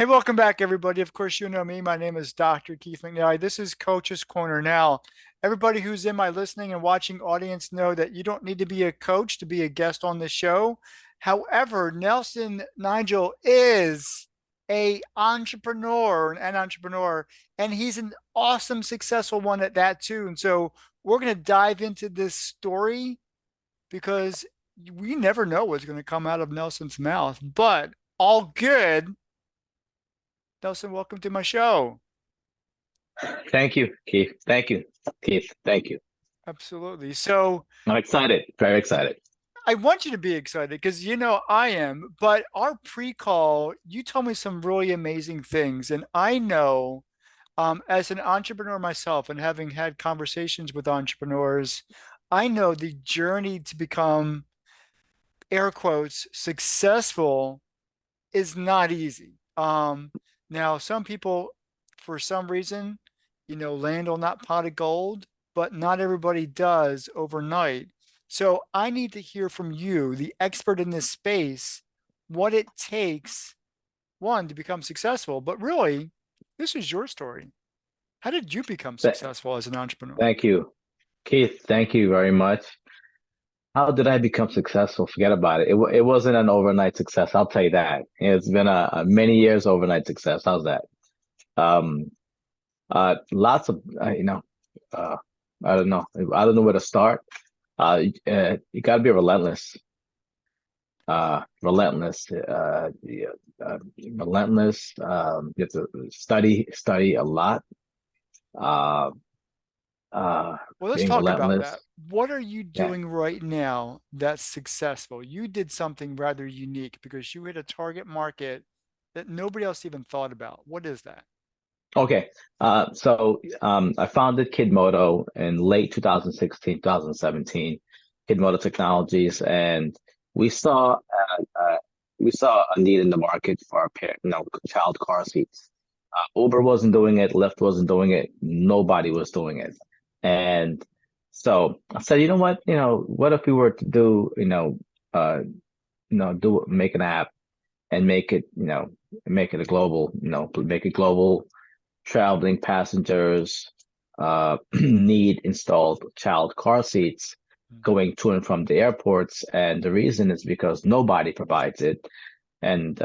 Hey, welcome back, everybody. Of course, you know me. My name is Dr. Keith McNally. This is Coach's Corner. Now, everybody who's in my listening and watching audience know that you don't need to be a coach to be a guest on the show. However, Nelson Nigel is an entrepreneur, and he's an awesome, successful one at that too. And so we're going to dive into this story because we never know what's going to come out of Nelson's mouth, but all good. Nelson, welcome to my show. Thank you, Keith. Thank you, Keith. Thank you. Absolutely. So I'm excited, very excited. I want you to be excited because you know I am, but our pre-call, you told me some really amazing things. And I know as an entrepreneur myself and having had conversations with entrepreneurs, I know the journey to become air quotes successful is not easy. Now, some people, for some reason, land on that pot of gold, but not everybody does overnight. So I need to hear from you, the expert in this space, what it takes, one, to become successful, but really, this is your story. How did you become Th- successful as an entrepreneur? Thank you, Keith. Thank you very much. How did I become successful? Forget about it. It wasn't an overnight success. I'll tell you that. It's been a many years overnight success. How's that? Um, Lots of uh, I don't know. I don't know where to start. You got to be relentless. Relentless. Yeah, relentless. You have to study a lot. Uh, Well, let's Being talk about relentless. that. What are you Yeah. doing right now that's successful? You did something rather unique because you hit a target market that nobody else even thought about. What is that? Okay. I founded Kidmodo in late 2016, 2017, Kidmodo Technologies, and we saw we saw a need in the market for child car seats. Uber wasn't doing it, Lyft wasn't doing it, nobody was doing it. And so I said, you know what, what if we were to do, make an app and make it a global, make it global. Traveling passengers need installed child car seats going to and from the airports, and the reason is because nobody provides it. And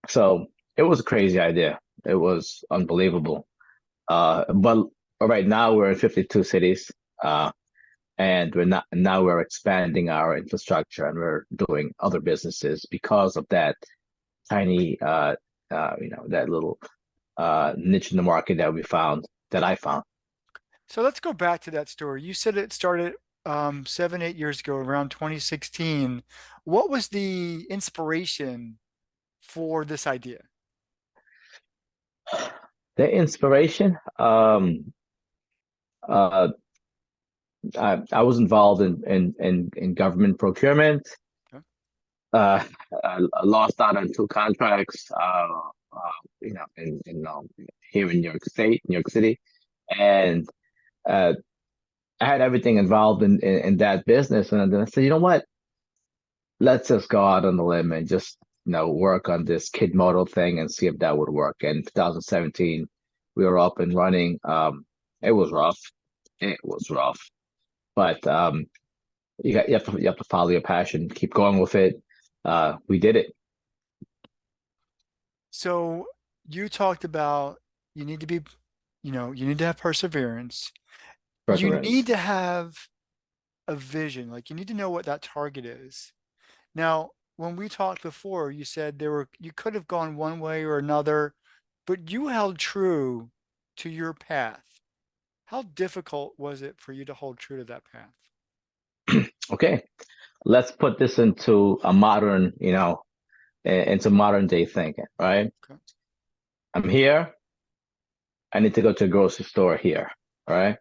so it was a crazy idea. It was unbelievable. But right now we're in 52 cities, and we're expanding our infrastructure and we're doing other businesses because of that tiny, that little niche in the market that I found. So let's go back to that story. You said it started 7, 8 years ago, around 2016. What was the inspiration for this idea? The inspiration, uh, I was involved in government procurement. Okay. Uh, I lost out on two contracts, here in New York City, and uh, I had everything involved in that business. And then I said, you know what? Let's just go out on the limb and just work on this kid model thing and see if that would work. And 2017, we were up and running. It was rough. It was rough, but you have to follow your passion, keep going with it. We did it. So you talked about you need to be, you need to have perseverance. You need Perseverance. to have a vision. Like you need to know what that target is. Now, when we talked before, you said you could have gone one way or another, but you held true to your path. How difficult was it for you to hold true to that path? Okay, let's put this into a modern, into modern day thinking, right? Okay. I'm here. I need to go to a grocery store here, all right?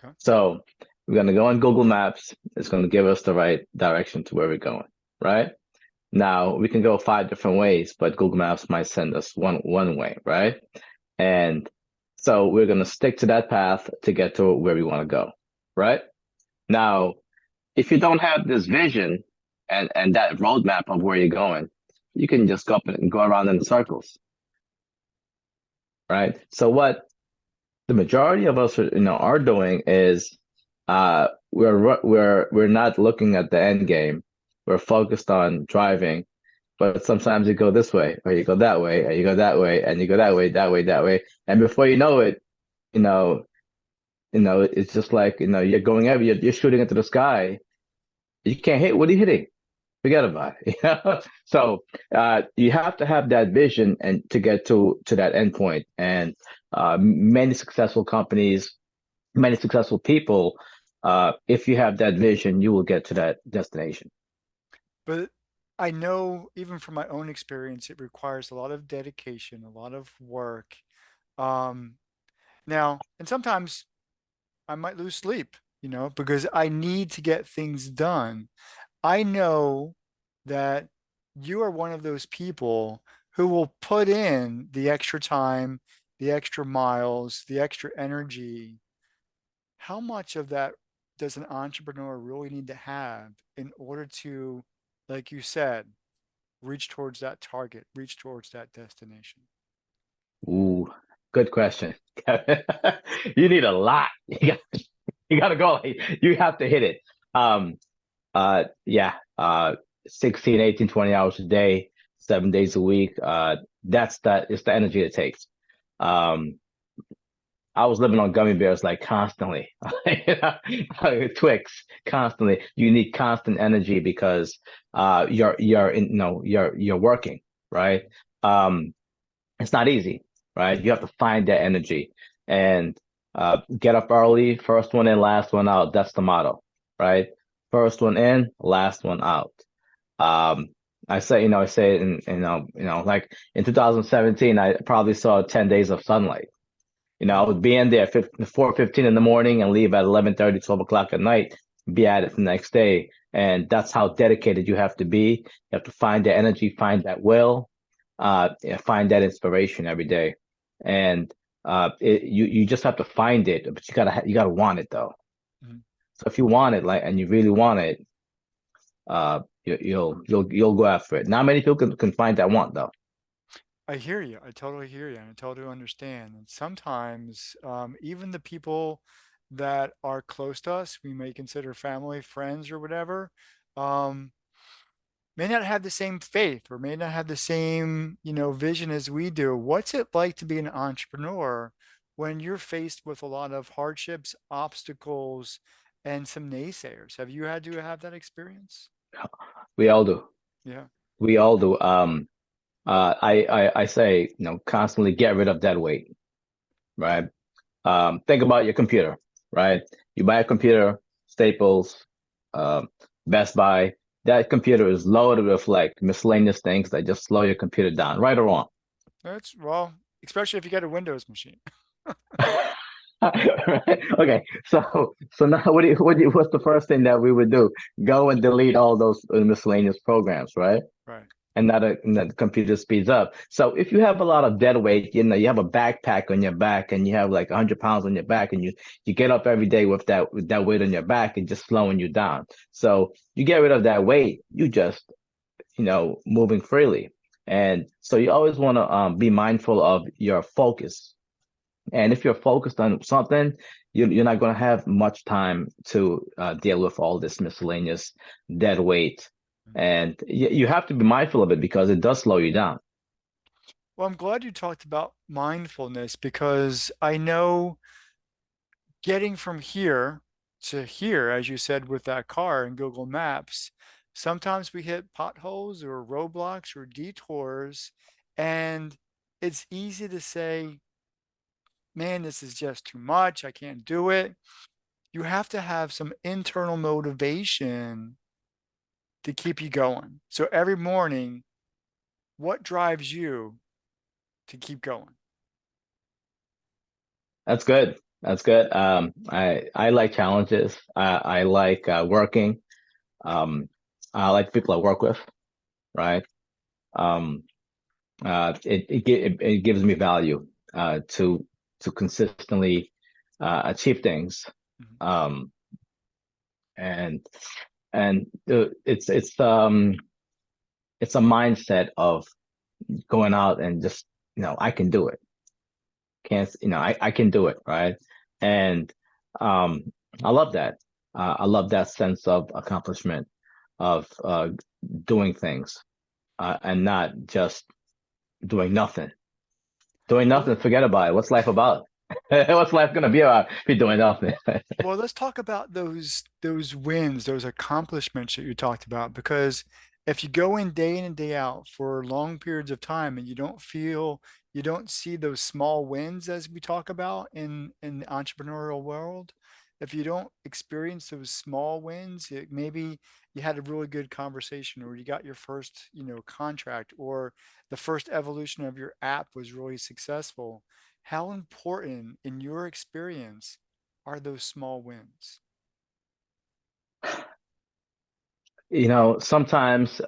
Okay. So we're gonna go on Google Maps. It's gonna give us the right direction to where we're going, right? Now we can go five different ways, but Google Maps might send us one way, right? And so we're gonna stick to that path to get to where we want to go, right? Now, if you don't have this vision and that roadmap of where you're going, you can just go up and go around in circles. right? So what the majority of us are doing is we're not looking at the end game. We're focused on driving, but sometimes you go this way, or you go that way, or you go that way, and you go that way, that way, that way, and before you know it, you know, it's just like you're going every you're shooting into the sky. You can't hit. What are you hitting? Forget about it. So you have to have that vision and to get to that end point. And many successful companies, many successful people, if you have that vision, you will get to that destination. But I know even from my own experience, it requires a lot of dedication, a lot of work. Um, Now, and sometimes I might lose sleep, because I need to get things done. I know that you are one of those people who will put in the extra time, the extra miles, the extra energy. How much of that does an entrepreneur really need to have in order to, like you said, reach towards that target, reach towards that destination? Ooh, good question. You need a lot. You gotta go. You have to hit it. Um, yeah, 16, 18, 20 hours a day, 7 days a week. It's the energy it takes. Um, I was living on gummy bears like constantly, Twix constantly. You need constant energy because you're working, right? Um, it's not easy, right? You have to find that energy and get up early, first one in, last one out. That's the motto, right? First one in, last one out. Um, I say like in 2017, I probably saw 10 days of sunlight. I Wow. would be in there at 4:15 in the morning and leave at 11:30, 12 o'clock at night, be at it the next day. And that's how dedicated you have to be. You have to find that energy, find that will, find that inspiration every day. And you just have to find it, but you gotta want it though. Mhm. So if you want it, like, and you really want it, you'll go after it. Not many people can find that want though. I hear you. I totally hear you, and I totally understand. And sometimes, even the people that are close to us, we may consider family, friends, or whatever, um, may not have the same faith or may not have the same, vision as we do. What's it like to be an entrepreneur when you're faced with a lot of hardships, obstacles, and some naysayers? Have you had to have that experience? We all do. Yeah. We all do. I say, constantly get rid of dead weight, right? Think about your computer, right? You buy a computer, Staples, um, Best Buy. That computer is loaded with like miscellaneous things that just slow your computer down, right or wrong. That's well, especially if you got a Windows machine. Right? Okay, so now what's the first thing that we would do? Go and delete all those miscellaneous programs, right? Right. And the computer speeds up. So if you have a lot of dead weight, you have a backpack on your back and you have like 100 pounds on your back and you get up every day with that weight on your back and just slowing you down. So you get rid of that weight, you just, moving freely. And so you always want to be mindful of your focus. And if you're focused on something, you're not going to have much time to deal with all this miscellaneous dead weight. And you have to be mindful of it because it does slow you down. Well, I'm glad you talked about mindfulness because I know getting from here to here, as you said with that car in Google Maps, sometimes we hit potholes or roadblocks or detours, and it's easy to say, man, this is just too much. I can't do it. You have to have some internal motivation to keep you going. So every morning, what drives you to keep going? That's good. That's good. I like challenges. I like working. Um, I like people I work with, right? Um, it gives me value to consistently achieve things. Mhm. Um, and it's a mindset of going out and just I can do it. can't, I can do it, right? And um, I love that. I love that sense of accomplishment of doing things and not just doing nothing. Doing Well, nothing, forget about it. What's life about? What's life gonna be about if you're doing nothing? well, let's talk about those wins, those accomplishments that you talked about, because if you go in and day out for long periods of time and you don't see those small wins as we talk about in the entrepreneurial world, if you don't experience those small wins, maybe you had a really good conversation or you got your first, contract or the first evolution of your app was really successful. How important in your experience are those small wins? Sometimes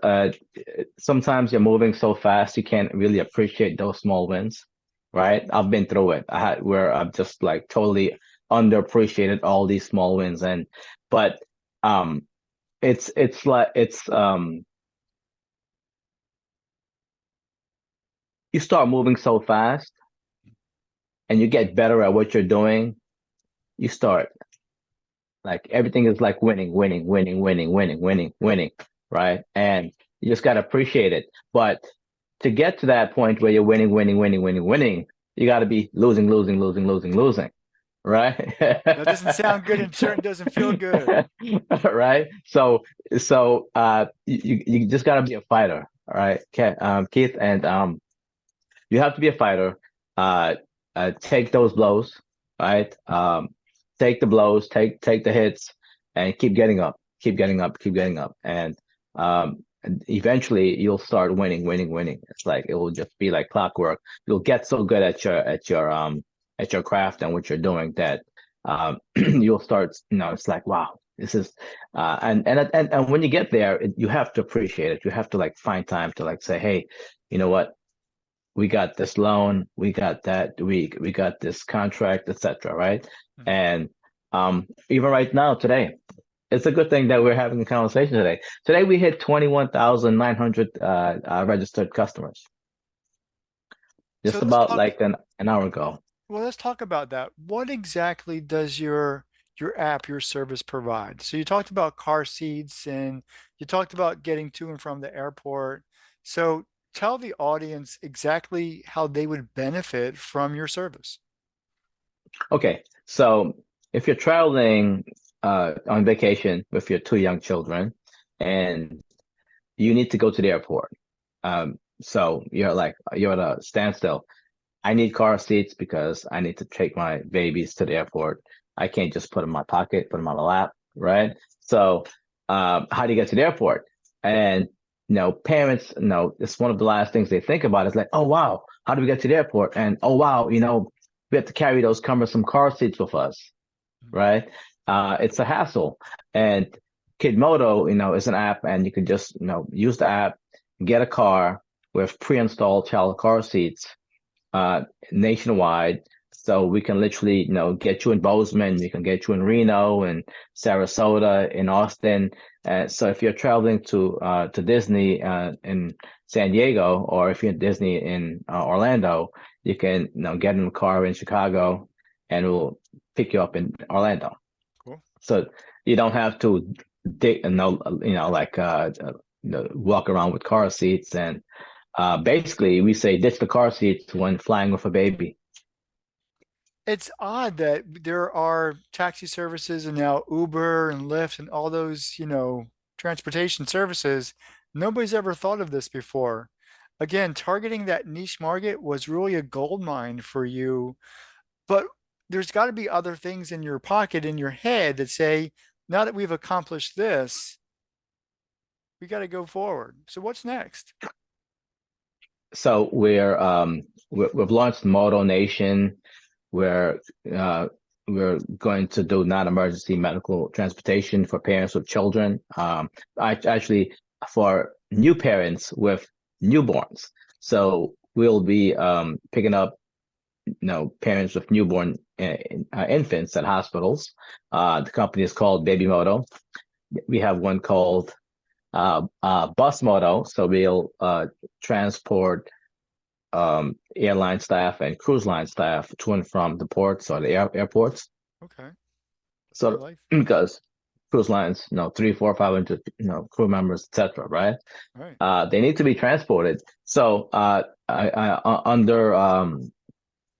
sometimes you're moving so fast you can't really appreciate those small wins, right? I've been through it. I had where I've just like totally underappreciated all these small wins, and but um it's like it's you start moving so fast and you get better at what you're doing, you start like everything is like winning, winning, winning, winning, winning, winning, winning, right? And you just got to appreciate it. But to get to that point where you're winning, winning, winning, winning, winning, you got to be losing, losing, losing, losing, losing, right? That doesn't sound good and certainly doesn't feel good. Right? So you just got to be a fighter, all right, Keith, and you have to be a fighter. Uh, take those blows, right? Take the blows, take the hits, and keep getting up, keep getting up, keep getting up, and eventually you'll start winning, winning, winning. It's like it will just be like clockwork. You'll get so good at your craft and what you're doing that you'll start. It's like wow, this is and when you get there, you have to appreciate it. You have to like find time to like say, hey, you know what? We got this loan, we got that, we got this contract, etc. Right? Mhm. And even right now, today, it's a good thing that we're having a conversation today. Today we hit 21,900 registered customers, So just let's about talk. like an hour ago. Well, let's talk about that. What exactly does your app, your service provide? So you talked about car seats and you talked about getting to and from the airport. So tell the audience exactly how they would benefit from your service. Okay, so if you're traveling on vacation with your two young children and you need to go to the airport, so you're at a standstill. I need car seats because I need to take my babies to the airport. I can't just put them in my pocket, put them on my lap, right? So, how do you get to the airport? And parents, it's one of the last things they think about is like, oh wow, how do we get to the airport? And oh wow, we have to carry those cumbersome car seats with us, right? It's a hassle. And Kidmodo, is an app, and you can just, use the app, get a car with pre-installed child car seats uh, nationwide. So we can literally, get you in Bozeman, we can get you in Reno and Sarasota, in Austin. So if you're traveling to Disney in San Diego, or if you're at Disney in Orlando, you can, get in a car in Chicago, and we'll pick you up in Orlando. Cool. So you don't have to dig, like walk around with car seats and basically, we say ditch the car seats when flying with a baby. It's odd that there are taxi services and now Uber and Lyft and all those, transportation services. Nobody's ever thought of this before. Again, targeting that niche market was really a gold mine for you, but there's got to be other things in your pocket, in your head that say, now that we've accomplished this, we got to go forward. So what's next? So we've launched Moto Nation, where uh, we're going to do non-emergency medical transportation for parents with children. Actually, for new parents with newborns. So we'll be picking up parents with newborn infants at hospitals. The company is called Baby Moto. We have one called Bus Moto. So we'll transport airline staff and cruise line staff to and from the ports or the airports. Okay. I So like because cruise lines, 3, 4, 500, crew members, etc., right? right. They need to be transported. So under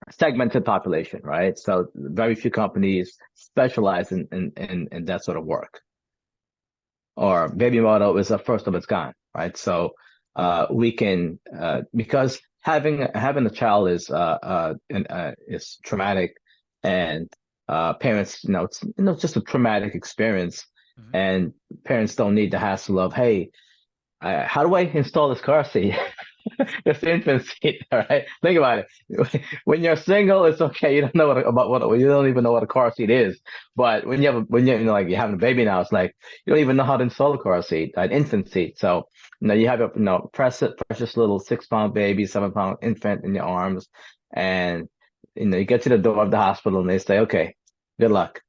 segmented population, right? So very few companies specialize in that sort of work. Or baby model is a first of its kind, right? So we can because having a child is traumatic, and parents, it's just a traumatic experience, Mhm. and parents don't need the hassle of, hey, how do I install this car seat? It's infant seat, all right? Think about it. When you're single, it's okay. You don't know you don't even know what a car seat is. But when like you're having a baby now, it's like you don't even know how to install a car seat, an infant seat. So you have a precious little 6 pound baby, 7 pound infant in your arms, and you get to the door of the hospital and they say, okay, good luck,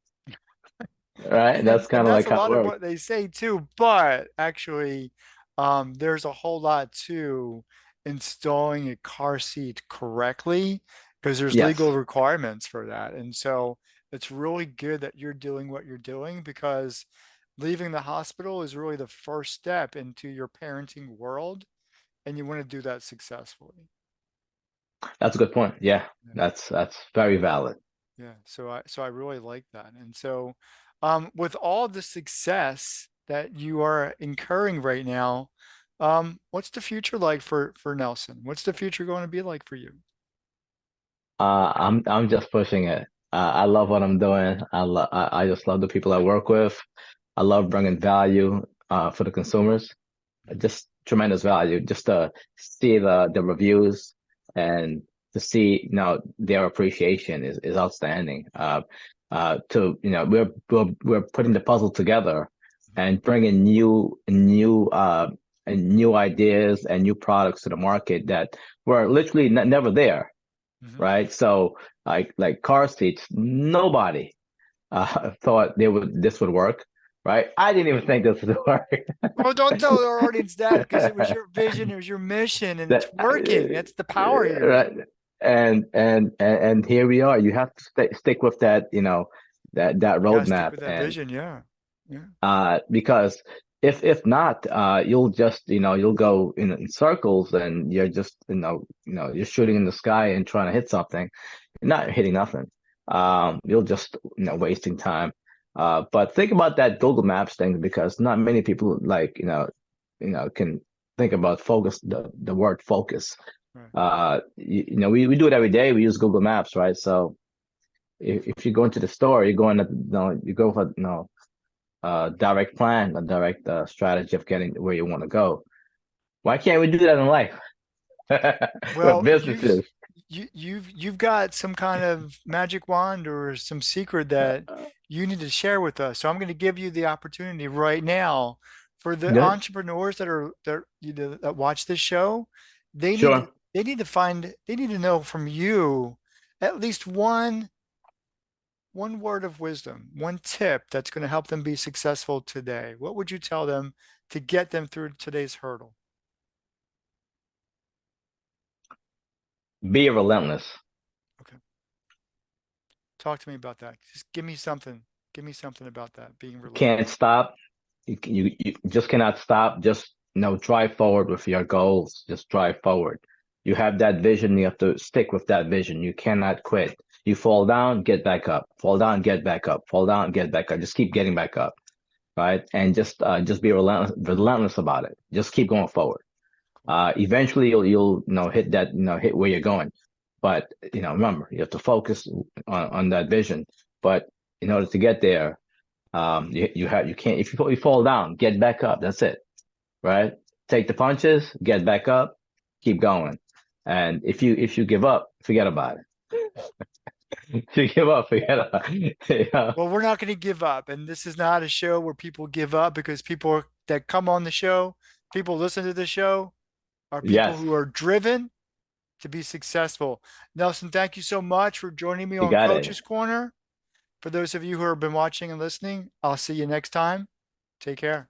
right? That's And kind of that's like a how it lot of works. what they say too, but actually, there's a whole lot to installing a car seat correctly because there's legal Yes. requirements for that. And so it's really good that you're doing what you're doing because leaving the hospital is really the first step into your parenting world, and you want to do that successfully. That's a good point. Yeah, Yeah. that's very valid. Yeah, so I really like that. And so with all the success that you are incurring right now, what's the future like for Nelson? What's the future going to be like for you? I'm just pushing it. I love what I'm doing. I just love the people I work with. I love bringing value for the consumers. Mhm. Just tremendous value. Just to see the reviews and to see their appreciation is outstanding. To we're putting the puzzle together and bringing new ideas and new products to the market that were literally never there, Mhm. right? So like car seats, nobody thought this would work, right? I didn't even think this would work. Oh, don't tell our audience that because it was your vision, it was your mission, and it's That working. That's the power here. right, and here we are. You have to stick with that, that You gotta stick roadmap, with that and vision. Yeah. Yeah. because if not, you'll just you'll go in circles, and you're just you're shooting in the sky and trying to hit something, you're not hitting nothing. You'll just wasting time. But think about that Google Maps thing, because not many people like can think about focus, the word focus. Right. We do it every day. We use Google Maps, right? So if you go into the store, you're going to you go for direct plan, a direct strategy of getting where you want to go. Why can't we do that in life with Well, businesses? you've got some kind of magic wand or some secret that you need to share with us. So I'm going to give you the opportunity right now for the Good. entrepreneurs that watch this show. They need to Sure. they need to know from you at least one word of wisdom, one tip that's going to help them be successful today. What would you tell them to get them through today's hurdle? Be relentless. Okay. Talk to me about that. Just give me something. Give me something about that, being Can't relentless. stop. You just cannot stop. Just drive forward with your goals. Just drive forward. You have that vision. You have to stick with that vision. You cannot quit. You fall down, get back up. Fall down, get back up. Fall down, get back up. Just keep getting back up, right? And just be relentless about it. Just keep going forward. Eventually you'll hit that, hit where you're going. But remember, you have to focus on that vision. But in order to get there, you can't, if you fall down, get back up. That's it, right? Take the punches, get back up, keep going. And if you give up, forget about it. If you give up, forget about it. Well, we're not going to give up. And this is not a show where people give up because that come on the show, people listen to the show, are people Yes, who are driven to be successful. Nelson, thank you so much for joining me you on got it. Coach's Corner. For those of you who have been watching and listening, I'll see you next time. Take care.